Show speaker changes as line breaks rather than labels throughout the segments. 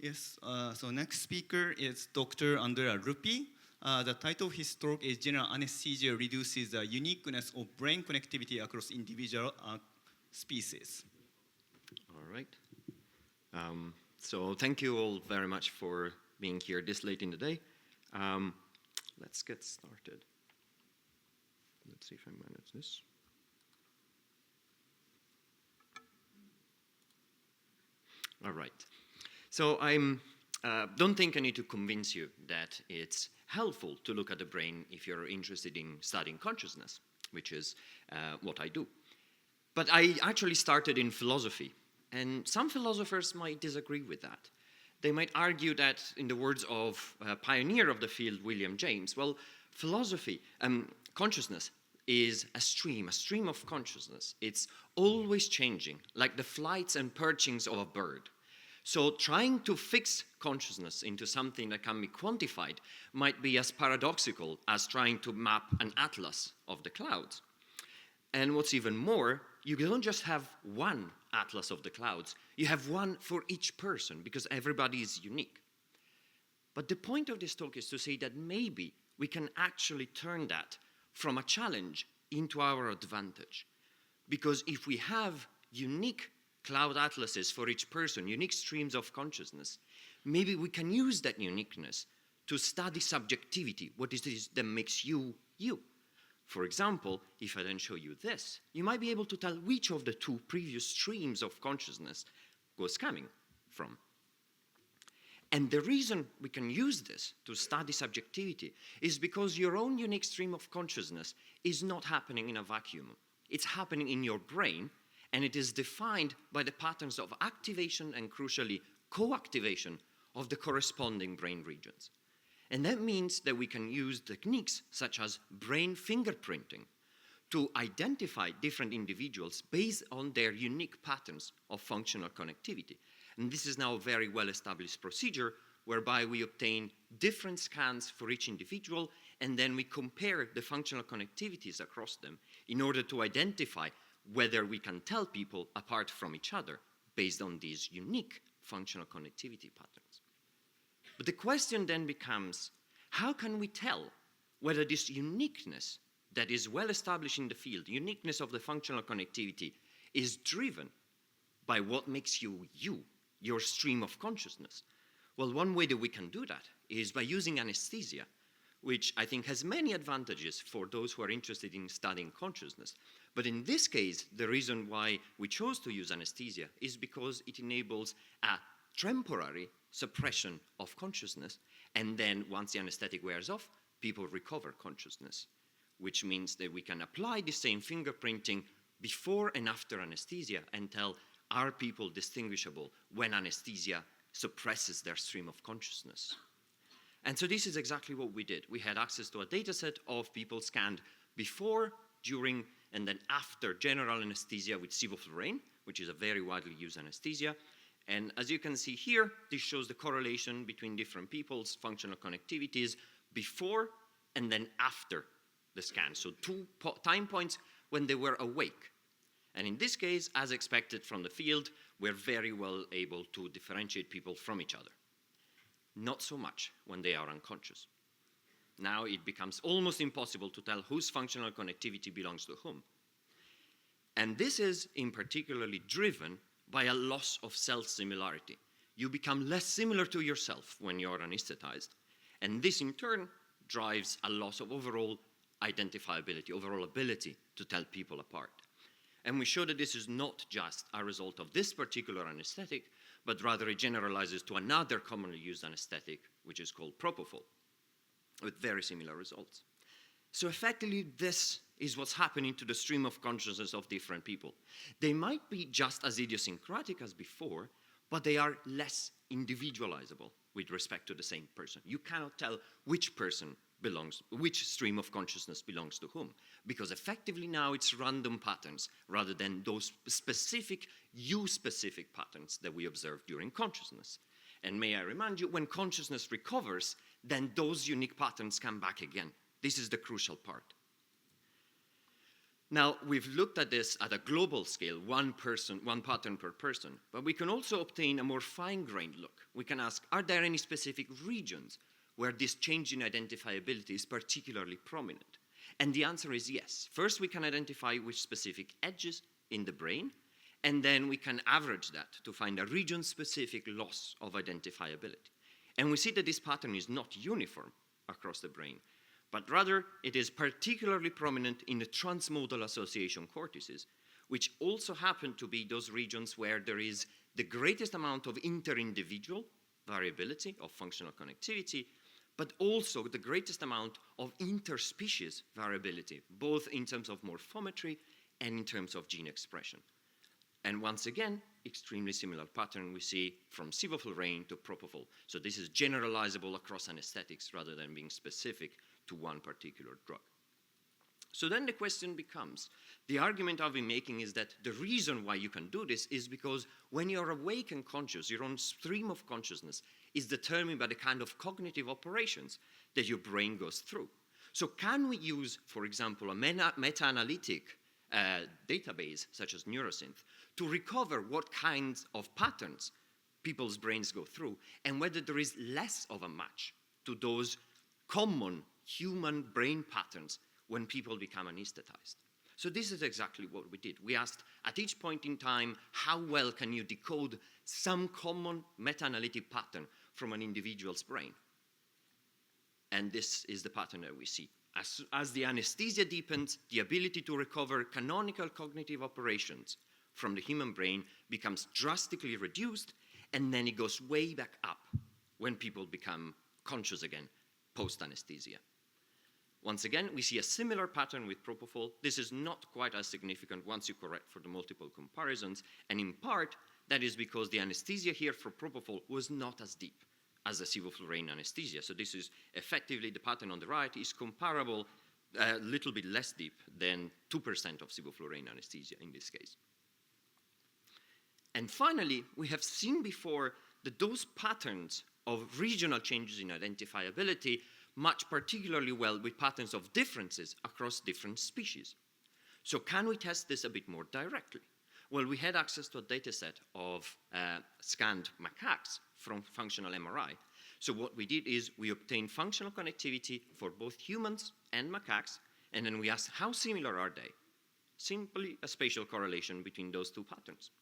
Yes, so next speaker is Dr. Andrea Luppi. The title of his talk is General Anesthesia Reduces the Uniqueness of Brain Connectivity Across Individual Species.
All right. So thank you all very much for being here this late in the day. Let's get started. Let's see if I manage this. All right. So I don't think I need to convince you that it's helpful to look at the brain if you're interested in studying consciousness, which is what I do. But I actually started in philosophy, and some philosophers might disagree with that. They might argue that, in the words of a pioneer of the field, William James, well, philosophy, consciousness is a stream of consciousness. It's always changing, like the flights and perchings of a bird. So trying to fix consciousness into something that can be quantified might be as paradoxical as trying to map an atlas of the clouds. And what's even more, you don't just have one atlas of the clouds, you have one for each person, because everybody is unique. But the point of this talk is to say that maybe we can actually turn that from a challenge into our advantage. Because if we have unique cloud atlases for each person, unique streams of consciousness, maybe we can use that uniqueness to study subjectivity, what is it that makes you, you. For example, if I then show you this, you might be able to tell which of the two previous streams of consciousness was coming from. And the reason we can use this to study subjectivity is because your own unique stream of consciousness is not happening in a vacuum. It's happening in your brain, and it is defined by the patterns of activation and, crucially, co-activation of the corresponding brain regions. And that means that we can use techniques such as brain fingerprinting to identify different individuals based on their unique patterns of functional connectivity. And this is now a very well-established procedure whereby we obtain different scans for each individual, and then we compare the functional connectivities across them in order to identify whether we can tell people apart from each other based on these unique functional connectivity patterns. But the question then becomes, how can we tell whether this uniqueness that is well established in the field, uniqueness of the functional connectivity, is driven by what makes you, you, your stream of consciousness? Well, one way that we can do that is by using anesthesia, which I think has many advantages for those who are interested in studying consciousness. But in this case, the reason why we chose to use anesthesia is because it enables a temporary suppression of consciousness, and then once the anesthetic wears off, people recover consciousness, which means that we can apply the same fingerprinting before and after anesthesia and tell, are people distinguishable when anesthesia suppresses their stream of consciousness? And so this is exactly what we did. We had access to a data set of people scanned before, during, and then after general anesthesia with sevoflurane, which is a very widely used anesthesia. And as you can see here, this shows the correlation between different people's functional connectivities before and then after the scan. So two time points when they were awake. And in this case, as expected from the field, we're very well able to differentiate people from each other. Not so much when they are unconscious. Now it becomes almost impossible to tell whose functional connectivity belongs to whom. And this is in particularly driven by a loss of self-similarity. You become less similar to yourself when you're anesthetized, and this in turn drives a loss of overall identifiability, overall ability to tell people apart. And we show that this is not just a result of this particular anesthetic, but rather it generalizes to another commonly used anesthetic, which is called propofol, with very similar results. So effectively, this is what's happening to the stream of consciousness of different people. They might be just as idiosyncratic as before, but they are less individualizable with respect to the same person. You cannot tell which person belongs, which stream of consciousness belongs to whom, because effectively now it's random patterns rather than those specific, you-specific patterns that we observe during consciousness. And may I remind you, when consciousness recovers, then those unique patterns come back again. This is the crucial part. Now, we've looked at this at a global scale, one pattern per person, but we can also obtain a more fine-grained look. We can ask, are there any specific regions where this change in identifiability is particularly prominent? And the answer is yes. First, we can identify which specific edges in the brain, and then we can average that to find a region-specific loss of identifiability. And we see that this pattern is not uniform across the brain, but rather it is particularly prominent in the transmodal association cortices, which also happen to be those regions where there is the greatest amount of inter-individual variability of functional connectivity, but also the greatest amount of interspecies variability, both in terms of morphometry and in terms of gene expression. And once again, extremely similar pattern we see from sevoflurane to propofol. So this is generalizable across anesthetics rather than being specific to one particular drug. So then the question becomes, the argument I've been making is that the reason why you can do this is because when you're awake and conscious, your own stream of consciousness is determined by the kind of cognitive operations that your brain goes through. So can we use, for example, a meta-analytic database such as Neurosynth to recover what kinds of patterns people's brains go through and whether there is less of a match to those common human brain patterns when people become anesthetized? So this is exactly what we did. We asked at each point in time, how well can you decode some common meta-analytic pattern from an individual's brain? And this is the pattern that we see. As the anesthesia deepens, the ability to recover canonical cognitive operations from the human brain becomes drastically reduced, and then it goes way back up when people become conscious again, post-anesthesia. Once again, we see a similar pattern with propofol. This is not quite as significant once you correct for the multiple comparisons, and in part, that is because the anesthesia here for propofol was not as deep as the sevoflurane anesthesia. So this is effectively, the pattern on the right is comparable, a little bit less deep than 2% of sevoflurane anesthesia in this case. And finally, we have seen before that those patterns of regional changes in identifiability match particularly well with patterns of differences across different species. So can we test this a bit more directly? Well, we had access to a data set of scanned macaques from functional MRI. So what we did is we obtained functional connectivity for both humans and macaques, and then we asked how similar are they? Simply a spatial correlation between those two patterns.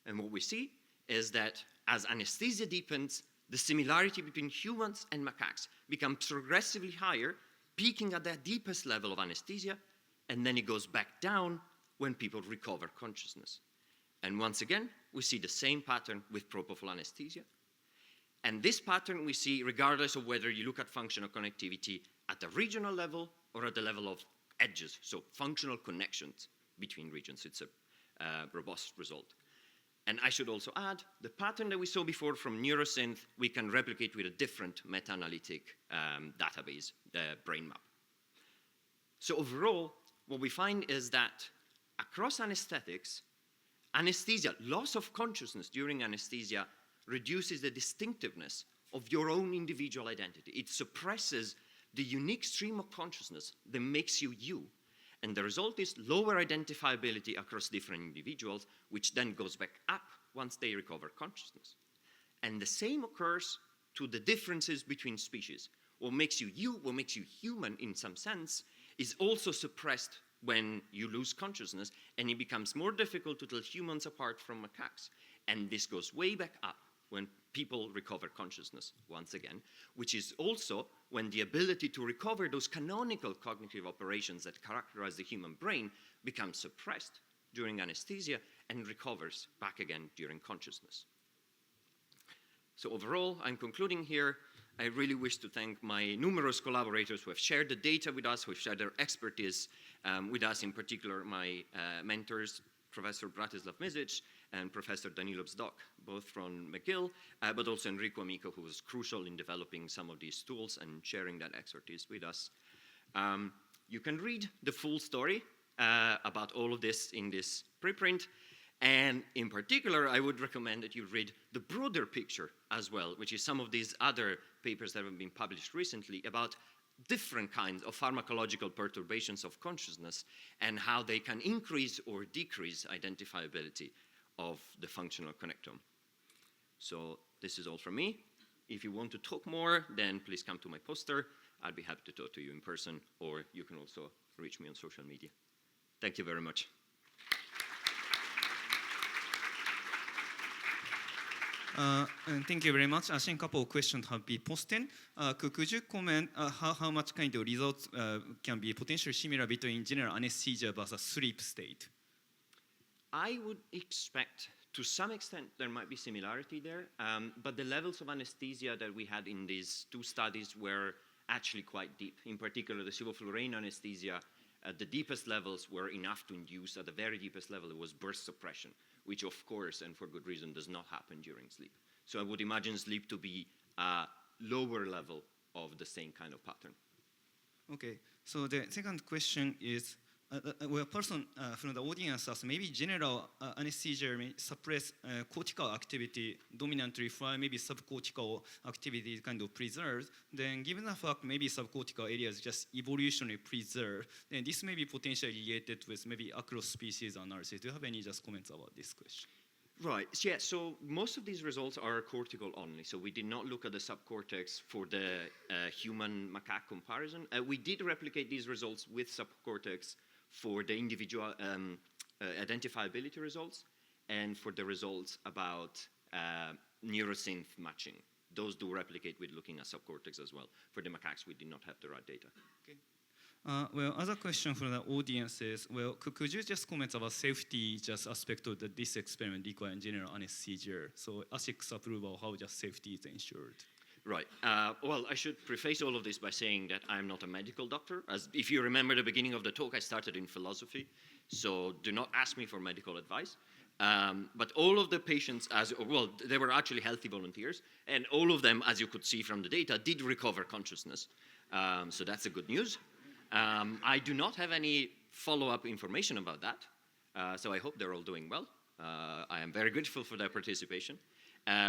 And what we see is that as anesthesia deepens, the similarity between humans and macaques becomes progressively higher, peaking at the deepest level of anesthesia, and then it goes back down when people recover consciousness. And once again, we see the same pattern with propofol anesthesia. And this pattern we see regardless of whether you look at functional connectivity at the regional level or at the level of edges, so functional connections between regions. It's a robust result. And I should also add, the pattern that we saw before from Neurosynth, we can replicate with a different meta-analytic database, the brain map. So overall, what we find is that across anesthetics, anesthesia, loss of consciousness during anesthesia reduces the distinctiveness of your own individual identity. It suppresses the unique stream of consciousness that makes you you. And the result is lower identifiability across different individuals, which then goes back up once they recover consciousness. And the same occurs to the differences between species. What makes you you, what makes you human in some sense, is also suppressed when you lose consciousness, and it becomes more difficult to tell humans apart from macaques. And this goes way back up when people recover consciousness once again, which is also when the ability to recover those canonical cognitive operations that characterize the human brain becomes suppressed during anesthesia and recovers back again during consciousness. So overall, I'm concluding here. I really wish to thank my numerous collaborators who have shared the data with us, who have shared their expertise with us, in particular my mentors, Professor Bratislav Mizic and Professor Danilo Bzdok, both from McGill, but also Enrico Amico, who was crucial in developing some of these tools and sharing that expertise with us. You can read the full story about all of this in this preprint. And in particular, I would recommend that you read the broader picture as well, which is some of these other papers that have been published recently about different kinds of pharmacological perturbations of consciousness and how they can increase or decrease identifiability of the functional connectome. So this is all from me. If you want to talk more, then please come to my poster. I'd be happy to talk to you in person, or you can also reach me on social media. Thank you very much.
And thank you very much. I think a couple of questions have been posted. Could you comment how much kind of results can be potentially similar between general anesthesia versus sleep state?
I would expect, to some extent, there might be similarity there, but the levels of anesthesia that we had in these two studies were actually quite deep. In particular, the sevoflurane anesthesia, the deepest levels were enough to induce, at the very deepest level, it was burst suppression, which of course, and for good reason, does not happen during sleep. So I would imagine sleep to be a lower level of the same kind of pattern.
Okay, so the second question is, well, a person from the audience asked, maybe general anesthesia may suppress cortical activity dominantly while maybe subcortical activity is kind of preserved. Then given the fact maybe subcortical areas just evolutionarily preserved, then this may be potentially related with maybe across species analysis. Do you have any just comments about this question?
Right, yeah, so most of these results are cortical only. So we did not look at the subcortex for the human macaque comparison. We did replicate these results with subcortex for the individual identifiability results and for the results about neurosynth matching. Those do replicate with looking at subcortex as well. For the macaques, we did not have the right data.
Okay. Well, other question from the audience is, well, could you just comment about safety just aspect of this experiment requiring general anesthesia? So ASIC's approval, how just safety is ensured?
Right. Well, I should preface all of this by saying that I'm not a medical doctor. As if you remember the beginning of the talk, I started in philosophy, so do not ask me for medical advice. But all of the patients, well, they were actually healthy volunteers, and all of them, as you could see from the data, did recover consciousness. So that's the good news. I do not have any follow-up information about that, so I hope they're all doing well. I am very grateful for their participation.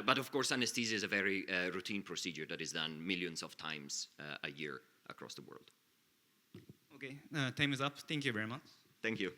But of course, anesthesia is a very routine procedure that is done millions of times a year across the world.
Okay, time is up. Thank you very much.
Thank you.